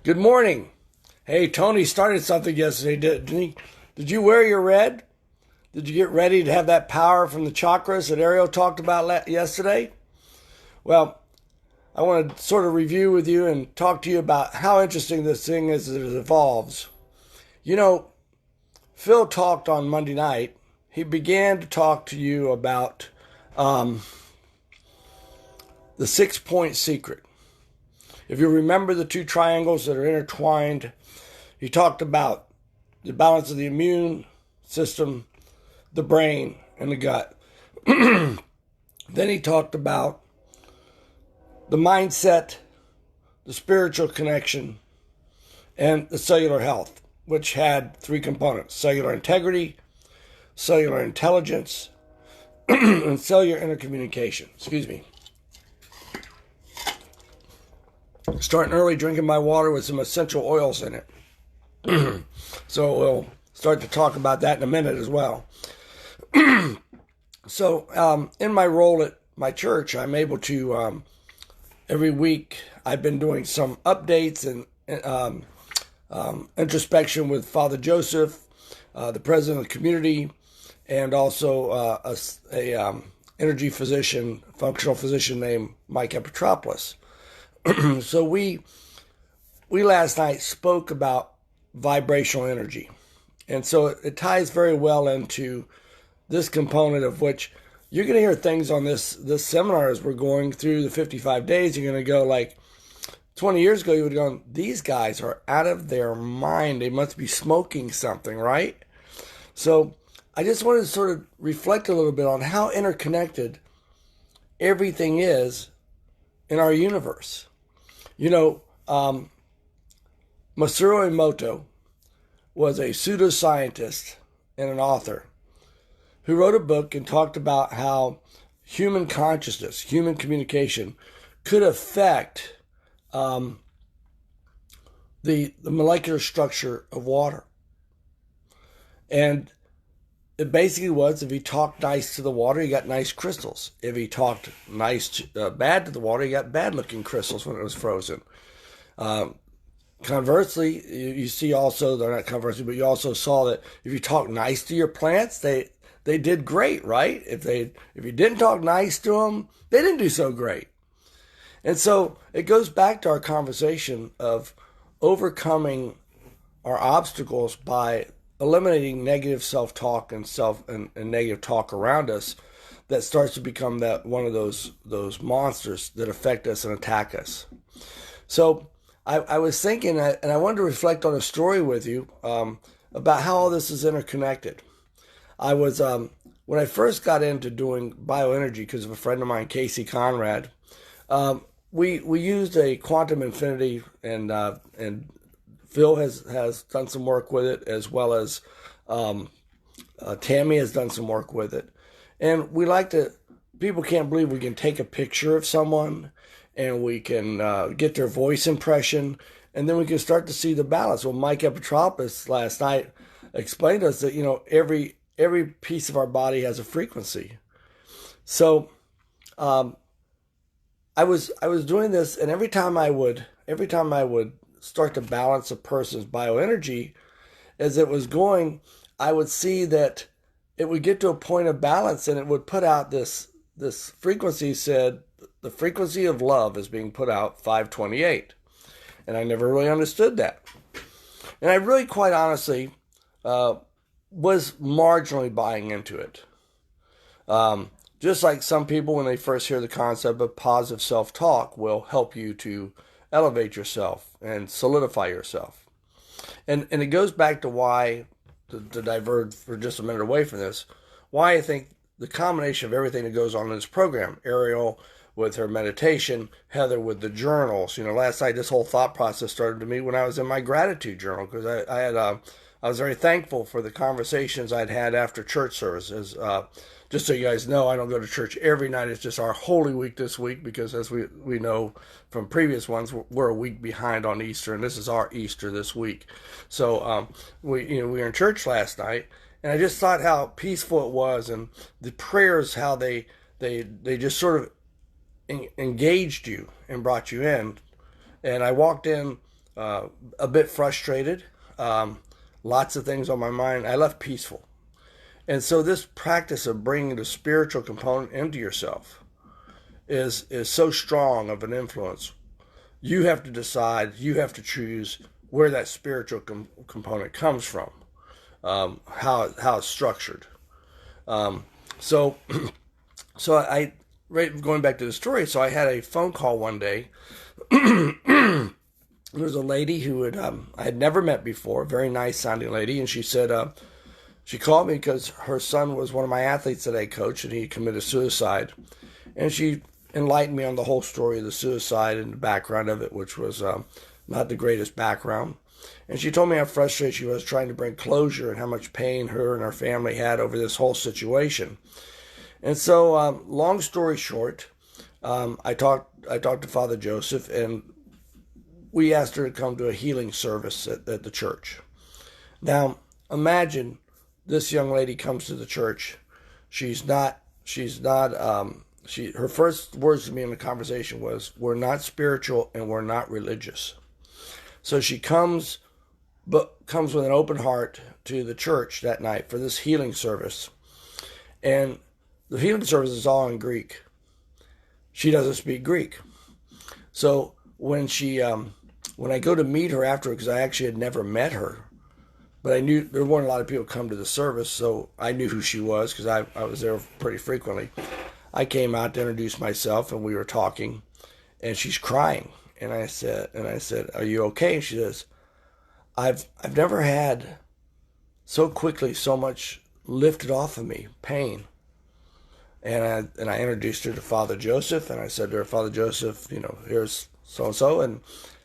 Good morning. Hey, Tony started something yesterday, didn't he? Did you wear your red? Did you get ready to have that power from the chakras that Ariel talked about yesterday? Well, I want to sort of review with you and talk to you about how interesting this thing is as it evolves. You know, Phil talked on Monday night. He began to talk to you about the 6-point secret. If you remember the two triangles that are intertwined, he talked about the balance of the immune system, the brain, and the gut. Then he talked about the mindset, the spiritual connection, and the cellular health, which had three components: cellular integrity, cellular intelligence, and cellular intercommunication. Excuse me. Starting early, drinking my water with some essential oils in it. So we'll start to talk about that in a minute as well. So in my role at my church, I'm able to, every week, I've been doing some updates and introspection with Father Joseph, the president of the community, and also a energy physician, functional physician named Mike Epitropoulos. So we last night spoke about vibrational energy. And so it ties very well into this component, of which you're going to hear things on this seminar as we're going through the 55 days. You're going to go like 20 years ago, you would have gone, these guys are out of their mind. They must be smoking something, right? So I just wanted to sort of reflect a little bit on how interconnected everything is in our universe. You know, Masaru Emoto was a pseudoscientist and an author who wrote a book and talked about how human consciousness, human communication could affect the molecular structure of water. And it basically was, if he talked nice to the water, he got nice crystals. If he talked bad to the water, he got bad-looking crystals when it was frozen. Conversely, you see also, they're not conversely, but you also saw that if you talk nice to your plants, they did great, right? If you didn't talk nice to them, they didn't do so great. And so it goes back to our conversation of overcoming our obstacles by eliminating negative self-talk and negative talk around us that starts to become that one of those monsters that affect us and attack us. So I was thinking, and I wanted to reflect on a story with you about how all this is interconnected. I was when I first got into doing bioenergy because of a friend of mine, Casey Conrad. We used a quantum infinity, and Phil has done some work with it, as well as Tammy has done some work with it. And we like to, people can't believe we can take a picture of someone and we can get their voice impression, and then we can start to see the balance. Well, Mike Epitropoulos last night explained to us that, you know, every piece of our body has a frequency. So I was doing this, and every time I would start to balance a person's bioenergy, as it was going, I would see that it would get to a point of balance, and it would put out this frequency. Said the frequency of love is being put out 528, and I never really understood that, and I really, quite honestly, was marginally buying into it. Just like some people, when they first hear the concept of positive self-talk, will help you to elevate yourself and solidify yourself. And it goes back to why, to diverge for just a minute away from this, why I think the combination of everything that goes on in this program, Ariel with her meditation, Heather with the journals. You know, last night this whole thought process started to me when I was in my gratitude journal, because I was very thankful for the conversations I'd had after church services. Just so you guys know, I don't go to church every night. It's just our Holy Week this week, because as we know from previous ones, we're a week behind on Easter, and this is our Easter this week. So we were in church last night, and I just thought how peaceful it was, and the prayers, how they just sort of engaged you and brought you in. And I walked in a bit frustrated, lots of things on my mind. I left peaceful. And so this practice of bringing the spiritual component into yourself is so strong of an influence. You have to decide, you have to choose where that spiritual component comes from, how it's structured. Um, so so I right going back to the story. So I had a phone call one day. There was a lady who I had never met before, a very nice sounding lady, and she said she called me because her son was one of my athletes that I coached, and he committed suicide, and she enlightened me on the whole story of the suicide and the background of it, which was not the greatest background. And she told me how frustrated she was trying to bring closure and how much pain her and her family had over this whole situation. And so, long story short, I talked to Father Joseph, and we asked her to come to a healing service at the church. Now, imagine this young lady comes to the church. Her first words to me in the conversation was, "We're not spiritual and we're not religious." So she comes with an open heart to the church that night for this healing service. And the healing service is all in Greek. She doesn't speak Greek. So when I go to meet her after, because I actually had never met her, but I knew there weren't a lot of people come to the service, so I knew who she was because I was there pretty frequently. I came out to introduce myself, and we were talking, and she's crying. And I said, "Are you okay?" And she says, I've never had so quickly so much lifted off of me, pain." And I introduced her to Father Joseph, and I said to her, "Father Joseph, here's so and so," and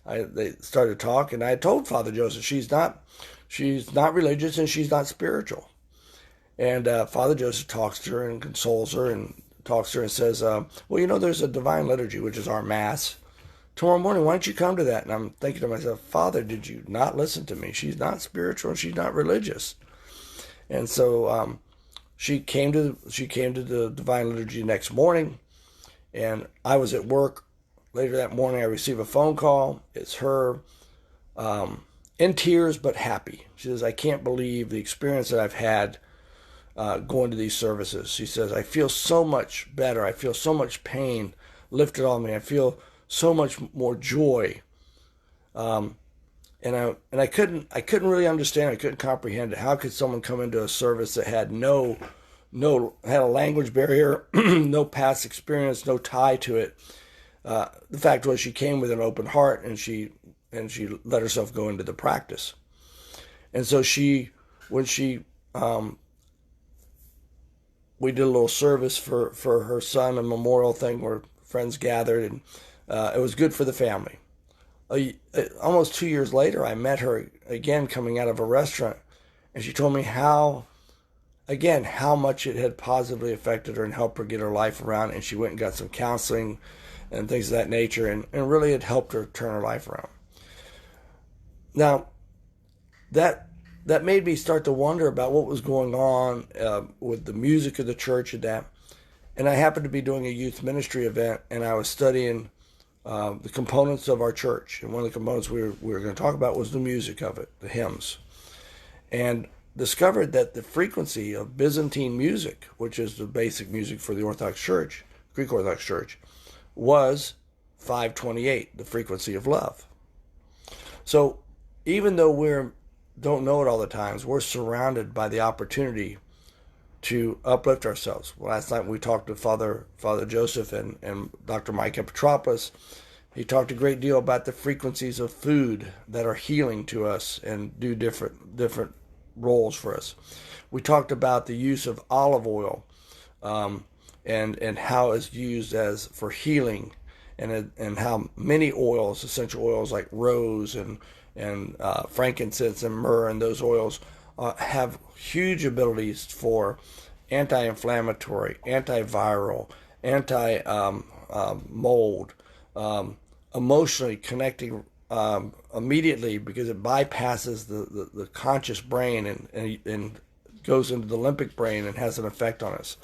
they started to talk, and I told Father Joseph she's not religious and she's not spiritual. And Father Joseph talks to her and consoles her and talks to her and says, "Well, there's a divine liturgy, which is our Mass. Tomorrow morning, why don't you come to that?" And I'm thinking to myself, "Father, did you not listen to me? She's not spiritual and she's not religious." And so she came to the divine liturgy next morning, and I was at work. Later that morning, I receive a phone call. It's her, in tears but happy. She says, "I can't believe the experience that I've had going to these services." She says, "I feel so much better. I feel so much pain lifted off me. I feel so much more joy." And I couldn't really understand. I couldn't comprehend it. How could someone come into a service that had had a language barrier, no past experience, no tie to it? The fact was, she came with an open heart, and she let herself go into the practice. And so we did a little service for her son, a memorial thing where friends gathered, and it was good for the family. Almost 2 years later, I met her again coming out of a restaurant, and she told me how much it had positively affected her and helped her get her life around. And she went and got some counseling and things of that nature, and really it helped her turn her life around. Now, that made me start to wonder about what was going on with the music of the church and that. And I happened to be doing a youth ministry event, and I was studying the components of our church. And one of the components we were going to talk about was the music of it, the hymns. And discovered that the frequency of Byzantine music, which is the basic music for the Orthodox Church, Greek Orthodox Church, was 528, the frequency of love. So even though we don't know it all the times, we're surrounded by the opportunity to uplift ourselves. Last night we talked to Father Joseph and Dr. Mike Petropoulos. He talked a great deal about the frequencies of food that are healing to us and do different roles for us. We talked about the use of olive oil and how it's used as for healing, and how many oils, essential oils like rose and frankincense and myrrh, and those oils have huge abilities for anti-inflammatory, antiviral, anti-mold, emotionally connecting immediately, because it bypasses the conscious brain and goes into the limbic brain and has an effect on us.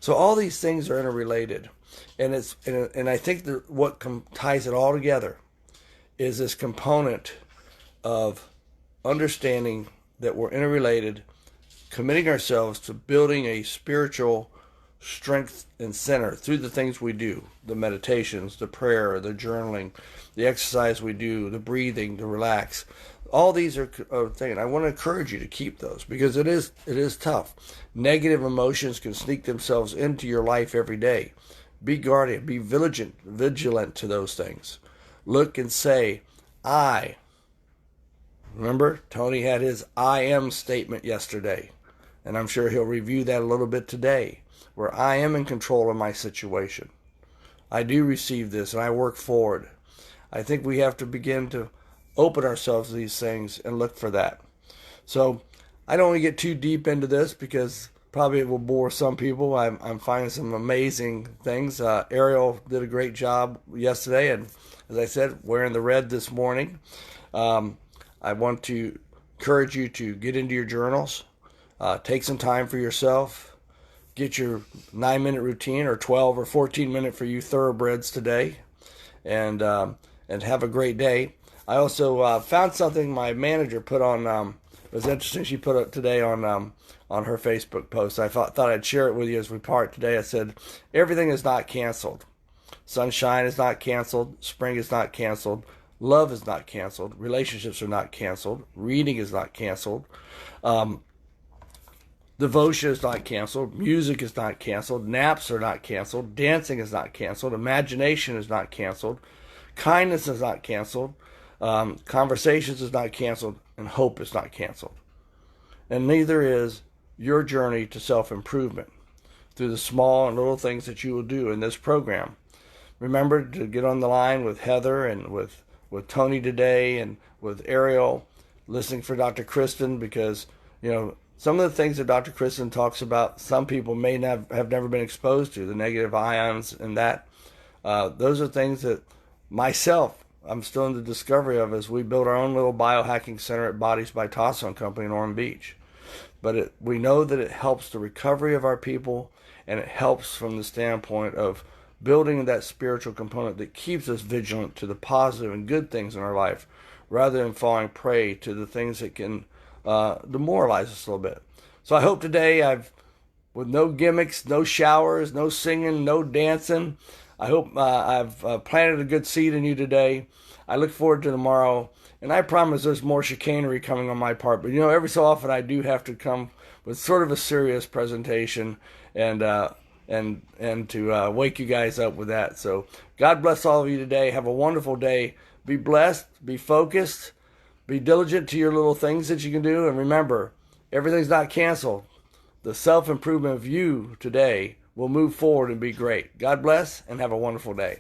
So all these things are interrelated, and I think that what ties it all together is this component of understanding that we're interrelated, committing ourselves to building a spiritual strength and center through the things we do, the meditations, the prayer, the journaling, the exercise we do, the breathing, the relax. All these are things. I want to encourage you to keep those because it is tough. Negative emotions can sneak themselves into your life every day. Be guardian, be vigilant to those things. Look and say, I. Remember, Tony had his I am statement yesterday, and I'm sure he'll review that a little bit today, where I am in control of my situation. I do receive this, and I work forward. I think we have to begin to open ourselves to these things and look for that. So I don't want to get too deep into this because probably it will bore some people. I'm finding some amazing things. Ariel did a great job yesterday, and as I said, wearing the red this morning. I want to encourage you to get into your journals, take some time for yourself, get your 9-minute routine or 12 or 14-minute for you thoroughbreds today, and have a great day. I also found something my manager put on. It was interesting. She put it today on her Facebook post. I thought I'd share it with you as we part today. I said, everything is not canceled. Sunshine is not canceled. Spring is not canceled. Love is not canceled. Relationships are not canceled. Reading is not canceled. Devotion is not canceled. Music is not canceled. Naps are not canceled. Dancing is not canceled. Imagination is not canceled. Kindness is not canceled. Conversations is not canceled. And hope is not canceled. And neither is your journey to self-improvement through the small and little things that you will do in this program. Remember to get on the line with Heather and with Tony today and with Ariel, listening for Dr. Kristen, because, some of the things that Dr. Kristen talks about, some people may not have never been exposed to, the negative ions and that. Those are things that myself, I'm still in the discovery of as we build our own little biohacking center at Bodies by Tasso and Company in Ormond Beach. But we know that it helps the recovery of our people, and it helps from the standpoint of building that spiritual component that keeps us vigilant to the positive and good things in our life, rather than falling prey to the things that can demoralize us a little bit. So I hope today with no gimmicks, no showers, no singing, no dancing, I hope I've planted a good seed in you today. I look forward to tomorrow, and I promise there's more chicanery coming on my part. But every so often I do have to come with sort of a serious presentation and to wake you guys up with that. So God bless all of you today. Have a wonderful day. Be blessed. Be focused. Be diligent to your little things that you can do. And remember, everything's not canceled. The self-improvement of you today will move forward and be great. God bless and have a wonderful day.